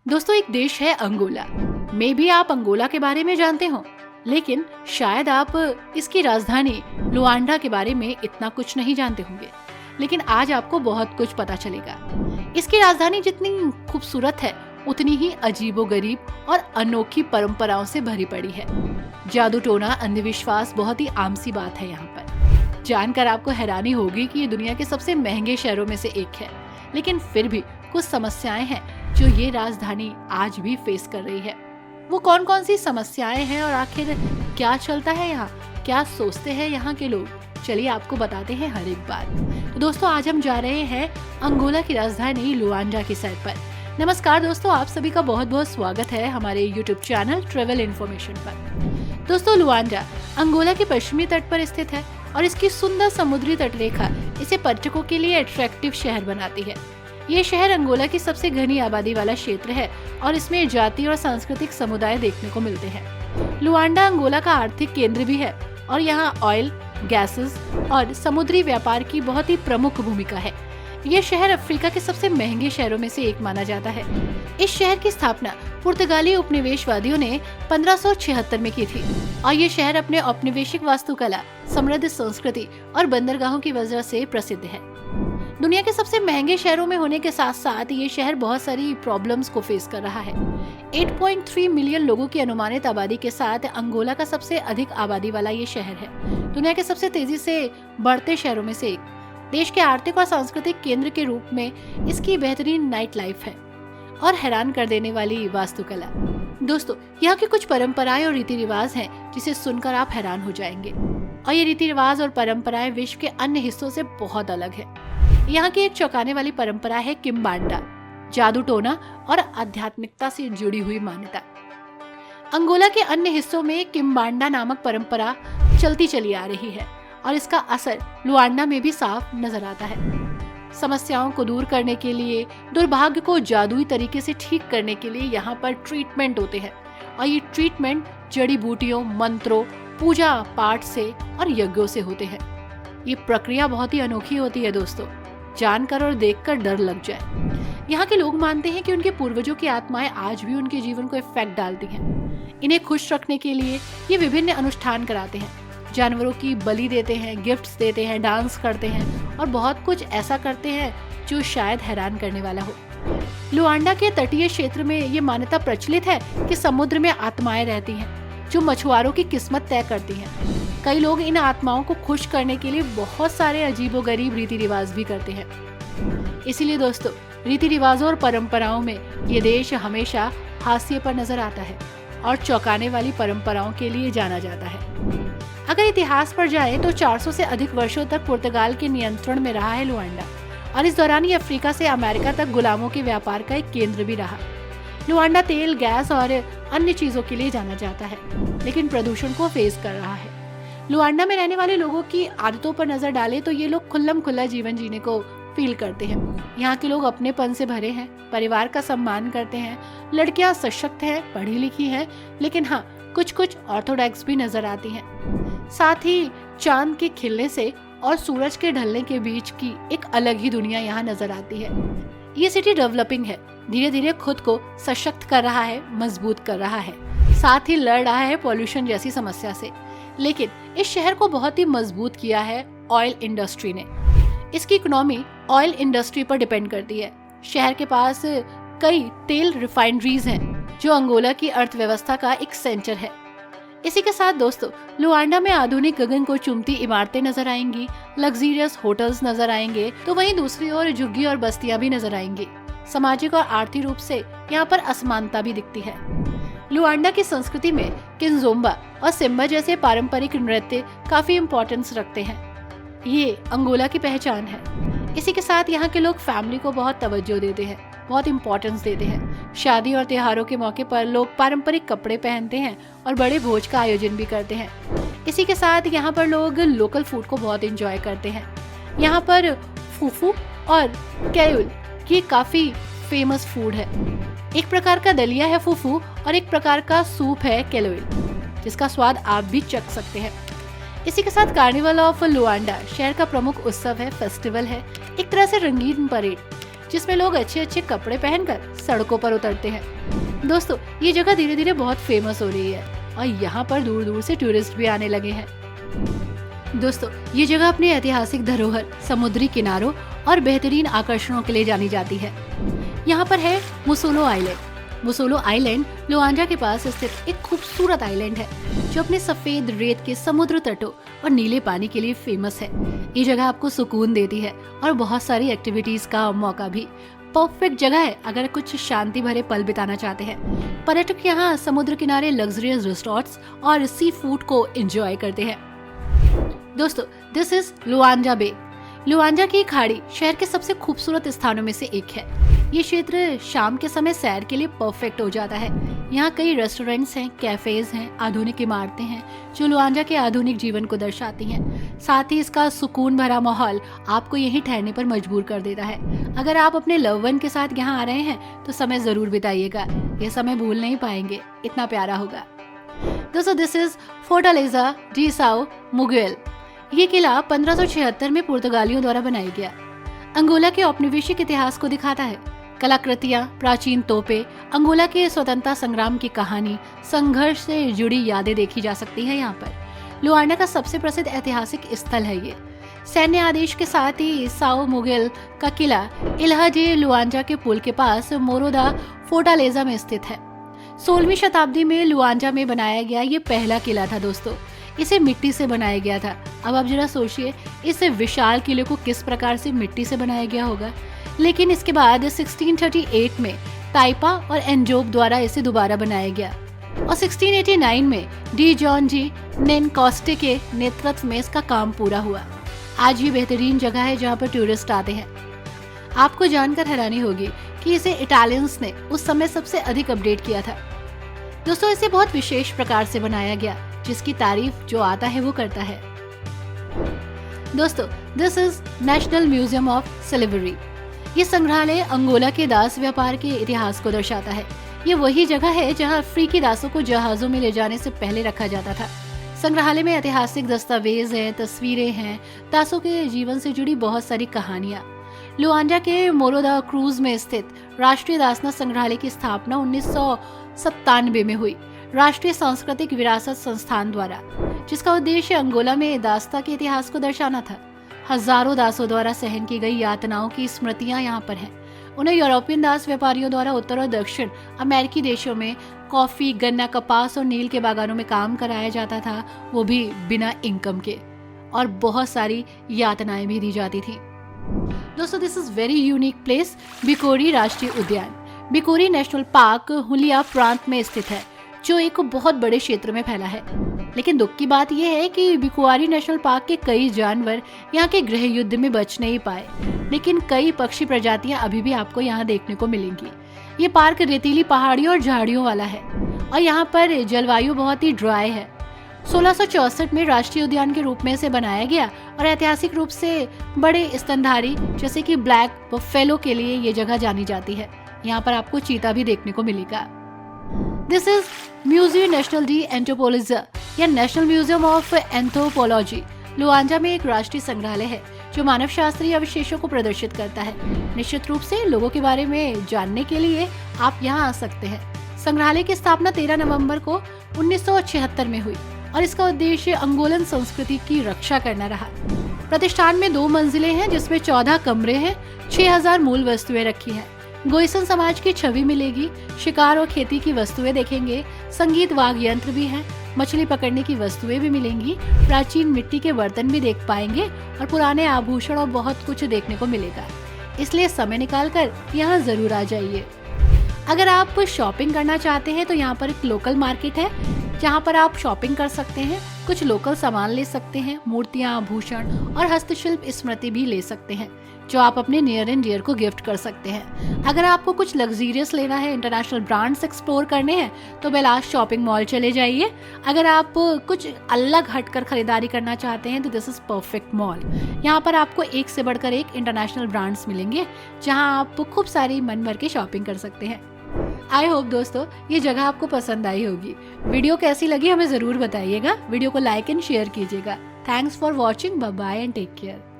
दोस्तों, एक देश है अंगोला। मे भी आप अंगोला के बारे में जानते हो, लेकिन शायद आप इसकी राजधानी लुआंडा के बारे में इतना कुछ नहीं जानते होंगे। लेकिन आज आपको बहुत कुछ पता चलेगा। इसकी राजधानी जितनी खूबसूरत है, उतनी ही अजीबोगरीब और अनोखी परंपराओं से भरी पड़ी है। जादू टोना, अंधविश्वास बहुत ही आम सी बात है यहाँ पर। जानकर आपको हैरानी होगी कि ये दुनिया के सबसे महंगे शहरों में से एक है, लेकिन फिर भी कुछ समस्याएं हैं जो ये राजधानी आज भी फेस कर रही है। वो कौन कौन सी समस्याएं हैं और आखिर क्या चलता है यहाँ, क्या सोचते हैं यहाँ के लोग, चलिए आपको बताते हैं हर एक बात। तो दोस्तों, आज हम जा रहे हैं अंगोला की राजधानी लुआंडा की सैर पर। नमस्कार दोस्तों, आप सभी का बहुत बहुत स्वागत है हमारे YouTube चैनल ट्रेवल इन्फॉर्मेशन पर। दोस्तों, लुआंडा अंगोला के पश्चिमी तट पर स्थित है और इसकी सुंदर समुद्री तटरेखा इसे पर्यटकों के लिए अट्रैक्टिव शहर बनाती है। ये शहर अंगोला की सबसे घनी आबादी वाला क्षेत्र है और इसमें जाति और सांस्कृतिक समुदाय देखने को मिलते हैं। लुआंडा अंगोला का आर्थिक केंद्र भी है और यहाँ ऑयल, गैसेस और समुद्री व्यापार की बहुत ही प्रमुख भूमिका है। ये शहर अफ्रीका के सबसे महंगे शहरों में से एक माना जाता है। इस शहर की स्थापना पुर्तगाली उपनिवेशवादियों ने 1576 में की थी और ये शहर अपने औपनिवेशिक वास्तुकला, समृद्ध संस्कृति और बंदरगाहों की वजह से प्रसिद्ध है। दुनिया के सबसे महंगे शहरों में होने के साथ साथ ये शहर बहुत सारी प्रॉब्लम्स को फेस कर रहा है। 8.3 मिलियन लोगों की अनुमानित आबादी के साथ अंगोला का सबसे अधिक आबादी वाला ये शहर है। दुनिया के सबसे तेजी से बढ़ते शहरों में से एक। देश के आर्थिक और सांस्कृतिक केंद्र के रूप में इसकी बेहतरीन नाइट लाइफ है और हैरान कर देने वाली वास्तुकला। दोस्तों, यहाँ की कुछ परंपराएं और रीति रिवाज हैं जिसे सुनकर आप हैरान हो जाएंगे। और ये रीति रिवाज और परंपराएं विश्व के अन्य हिस्सों से बहुत अलग है। यहाँ की एक चौंकाने वाली परंपरा है किम्बांडा, जादू टोना और आध्यात्मिकता से जुड़ी हुई मान्यता। अंगोला के अन्य हिस्सों में किम्बांडा नामक परंपरा चलती चली आ रही है और इसका असर लुआंडा में भी साफ नजर आता है। समस्याओं को दूर करने के लिए, दुर्भाग्य को जादुई तरीके से ठीक करने के लिए यहाँ पर ट्रीटमेंट होते हैं और ये ट्रीटमेंट जड़ी बूटियों, मंत्रों, पूजा पाठ से और यज्ञों से होते हैं। ये प्रक्रिया बहुत ही अनोखी होती है दोस्तों, जानकर और देखकर डर लग जाए। यहाँ के लोग मानते हैं कि उनके पूर्वजों की आत्माएं आज भी उनके जीवन को इफेक्ट डालती हैं। इन्हें खुश रखने के लिए ये विभिन्न अनुष्ठान कराते हैं, जानवरों की बलि देते हैं, गिफ्ट्स देते हैं, डांस करते हैं और बहुत कुछ ऐसा करते हैं जो शायद हैरान करने वाला हो। लुआंडा के तटीय क्षेत्र में ये मान्यता प्रचलित है कि समुद्र में आत्माएं रहती हैं जो मछुआरों की किस्मत तय करती हैं। कई लोग इन आत्माओं को खुश करने के लिए बहुत सारे अजीबोगरीब रीति रिवाज भी करते हैं। इसीलिए दोस्तों, रीति रिवाजों और परंपराओं में ये देश हमेशा हाशिए पर नजर आता है और चौंकाने वाली परंपराओं के लिए जाना जाता है। अगर इतिहास पर जाए तो 400 से अधिक वर्षों तक पुर्तगाल के नियंत्रण में रहा है लुआंडा और इस दौरान ये अफ्रीका से अमेरिका तक गुलामों के व्यापार का एक केंद्र भी रहा। लुआंडा तेल, गैस और अन्य चीजों के लिए जाना जाता है, लेकिन प्रदूषण को फेस कर रहा है। लुआंडा में रहने वाले लोगों की आदतों पर नजर डालें तो ये लोग खुल्लम खुल्ला जीवन जीने को फील करते हैं। यहाँ के लोग अपनेपन से भरे हैं, परिवार का सम्मान करते हैं, लड़कियां सशक्त हैं, पढ़ी लिखी हैं, लेकिन हाँ, कुछ कुछ ऑर्थोडॉक्स भी नजर आती हैं। साथ ही चांद के खिलने से और सूरज के ढलने के बीच की एक अलग ही दुनिया यहाँ नजर आती है। ये सिटी डेवलपिंग है, धीरे धीरे खुद को सशक्त कर रहा है, मजबूत कर रहा है, साथ ही लड़ रहा है पॉल्यूशन जैसी समस्या से। लेकिन इस शहर को बहुत ही मजबूत किया है ऑयल इंडस्ट्री ने। इसकी इकोनॉमी ऑयल इंडस्ट्री पर डिपेंड करती है। शहर के पास कई तेल रिफाइनरीज हैं जो अंगोला की अर्थव्यवस्था का एक सेंटर है। इसी के साथ दोस्तों, लुआंडा में आधुनिक गगन को चूमती इमारतें नजर आएंगी, लग्जरियस होटल्स नजर आएंगे, तो वहीं दूसरी ओर झुग्गी और बस्तियां भी नजर आएंगी। सामाजिक और आर्थिक रूप से यहाँ पर असमानता भी दिखती है। लुआंडा की संस्कृति में किंजोम्बा और सिम्बा जैसे पारंपरिक नृत्य काफी इम्पोर्टेंस रखते हैं। ये अंगोला की पहचान है। इसी के साथ यहाँ के लोग फैमिली को बहुत तवज्जो देते हैं, बहुत इम्पोर्टेंस देते हैं। शादी और त्योहारों के मौके पर लोग पारंपरिक कपड़े पहनते हैं और बड़े भोज का आयोजन भी करते हैं। इसी के साथ यहाँ पर लोग लोकल फूड को बहुत एंजॉय करते हैं। यहाँ पर फूफू और कैयुल ये काफी फेमस फूड है। एक प्रकार का दलिया है फूफू और एक प्रकार का सूप है केलोइल, जिसका स्वाद आप भी चख सकते हैं। इसी के साथ कार्निवल ऑफ लुआंडा शहर का प्रमुख उत्सव है, फेस्टिवल है, एक तरह से रंगीन परेड जिसमें लोग अच्छे अच्छे कपड़े पहनकर सड़कों पर उतरते हैं। दोस्तों, ये जगह धीरे धीरे बहुत फेमस हो रही है और यहाँ पर दूर दूर से टूरिस्ट भी आने लगे हैं। दोस्तों, ये जगह अपनी ऐतिहासिक धरोहर, समुद्री किनारों और बेहतरीन आकर्षणों के लिए जानी जाती है। यहाँ पर है मुसोलो आइलैंड। मुसोलो आइलैंड लुआंडा के पास स्थित एक खूबसूरत आइलैंड है जो अपने सफेद रेत के समुद्र तटों और नीले पानी के लिए फेमस है। ये जगह आपको सुकून देती है और बहुत सारी एक्टिविटीज का मौका भी। परफेक्ट जगह है अगर कुछ शांति भरे पल बिताना चाहते हैं। पर्यटक यहाँ समुद्र किनारे लग्जरियस रिसोर्ट्स और सी फूड को एंजॉय करते हैं। दोस्तों, this is Luanda bay. Luanda की खाड़ी शहर के सबसे खूबसूरत स्थानों में से एक है। ये क्षेत्र शाम के समय सैर के लिए परफेक्ट हो जाता है। यहाँ कई रेस्टोरेंट्स हैं, कैफेज हैं, आधुनिक इमारतें हैं जो लुआंडा के आधुनिक जीवन को दर्शाती हैं। साथ ही इसका सुकून भरा माहौल आपको यहीं ठहरने पर मजबूर कर देता है। अगर आप अपने लव वन के साथ यहाँ आ रहे हैं तो समय जरूर बिताइएगा। ये समय भूल नहीं पाएंगे, इतना प्यारा होगा। दोस्तों, this is Fortaleza de Sao Miguel. ये किला 1576 में पुर्तगालियों द्वारा बनाया गया। अंगोला के औपनिवेशिक इतिहास को दिखाता है। कलाकृतियां, प्राचीन तोपें, अंगोला के स्वतंत्रता संग्राम की कहानी, संघर्ष से जुड़ी यादें देखी जा सकती है। यहाँ पर लुआंडा का सबसे प्रसिद्ध ऐतिहासिक स्थल है ये। सैन्य आदेश के साथ ही साओ मुगुएल का किला इल्हा डे लुआंडा के पुल के पास मोरो दा फोर्टालेजा में स्थित है। 16वीं शताब्दी में लुआंडा में बनाया गया ये पहला किला था। दोस्तों, इसे मिट्टी से बनाया गया था। अब आप जरा सोचिए, इस विशाल किले को किस प्रकार से मिट्टी से बनाया गया होगा। लेकिन इसके बाद 1638 में ताइपा और एनजोब द्वारा इसे दोबारा बनाया गया और 1689 में डी जॉन जी नेन कॉस्टे के नेतृत्व में इसका काम पूरा हुआ। आज ये बेहतरीन जगह है जहाँ पर टूरिस्ट आते हैं। आपको जानकर हैरानी होगी कि इसे इटालियंस ने उस समय सबसे अधिक अपडेट किया था। दोस्तों, इसे बहुत विशेष प्रकार से बनाया गया, जिसकी तारीफ जो आता है वो करता है। दोस्तों, this is national museum of silvery. ये संग्रहालय अंगोला के दास व्यापार के इतिहास को दर्शाता है। ये वही जगह है जहां अफ्रीकी दासों को जहाजों में ले जाने से पहले रखा जाता था। संग्रहालय में ऐतिहासिक दस्तावेज हैं, तस्वीरें हैं, दासों के जीवन से जुड़ी बहुत सारी कहानियां। लुआंडा के मोरो दा क्रूज में स्थित राष्ट्रीय दासना संग्रहालय की स्थापना 1997 में हुई राष्ट्रीय सांस्कृतिक विरासत संस्थान द्वारा, जिसका उद्देश्य अंगोला में दासता के इतिहास को दर्शाना था। हजारों दासों द्वारा सहन की गई यातनाओं की स्मृतियां यहाँ पर हैं। उन्हें यूरोपियन दास व्यापारियों द्वारा उत्तर और दक्षिण अमेरिकी देशों में कॉफी, गन्ना, कपास और नील के बागानों में काम कराया जाता था, वो भी बिना इनकम के, और बहुत सारी यातनाएं भी दी जाती थी। दोस्तों, this is very unique place, बिकोरी राष्ट्रीय उद्यान। बिकोरी नेशनल पार्क हुलिया प्रांत में स्थित है, जो एक बहुत बड़े क्षेत्र में फैला है। लेकिन दुख की बात यह है कि बिकोरी नेशनल पार्क के कई जानवर यहाँ के गृह युद्ध में बच नहीं पाए, लेकिन कई पक्षी प्रजातियां अभी भी आपको यहाँ देखने को मिलेंगी। ये पार्क रेतीली पहाड़ियों और झाड़ियों वाला है और यहाँ पर जलवायु बहुत ही ड्राई है। 1664 में राष्ट्रीय उद्यान के रूप में इसे बनाया गया और ऐतिहासिक रूप से बड़े स्तनधारी जैसे कि ब्लैक बफेलो के लिए ये जगह जानी जाती है। यहाँ पर आपको चीता भी देखने को मिलेगा। This is museum national de anthropology या national museum of anthropology. Luanda में एक राष्ट्रीय संग्रहालय है जो मानव शास्त्रीय अवशेषों को प्रदर्शित करता है। निश्चित रूप से लोगों के बारे में जानने के लिए आप यहाँ आ सकते हैं। संग्रहालय की स्थापना 13 नवंबर को 1976 में हुई और इसका उद्देश्य अंगोलन संस्कृति की रक्षा करना रहा। प्रतिष्ठान में 2 मंजिलें हैं जिसमें 14 कमरे हैं। 6000 मूल वस्तुएं रखी हैं। गोइसन समाज की छवि मिलेगी। शिकार और खेती की वस्तुएं देखेंगे। संगीत वाद्य यंत्र भी हैं। मछली पकड़ने की वस्तुएं भी मिलेंगी। प्राचीन मिट्टी के बर्तन भी देख पाएंगे और पुराने आभूषण और बहुत कुछ देखने को मिलेगा। इसलिए समय निकालकर यहाँ जरूर आ जाइए। अगर आप शॉपिंग करना चाहते हैं तो यहाँ पर एक लोकल मार्केट है जहाँ पर आप शॉपिंग कर सकते हैं। कुछ लोकल सामान ले सकते हैं, मूर्तियाँ, आभूषण और हस्तशिल्प स्मृति भी ले सकते हैं जो आप अपने नियर एंड डियर को गिफ्ट कर सकते हैं। अगर आपको कुछ लग्जरियस लेना है, इंटरनेशनल ब्रांड्स एक्सप्लोर करने हैं तो बेलास शॉपिंग मॉल चले जाइए। अगर आप कुछ अलग हटकर खरीदारी करना चाहते हैं तो दिस इज परफेक्ट मॉल। यहाँ पर आपको एक से बढ़कर एक इंटरनेशनल ब्रांड्स मिलेंगे जहाँ आप खूब सारी मन भर के शॉपिंग कर सकते हैं। आई होप दोस्तों ये जगह आपको पसंद आई होगी। वीडियो कैसी लगी हमें ज़रूर बताइएगा। वीडियो को लाइक एंड शेयर कीजिएगा। Thanks for watching. Bye bye and take care.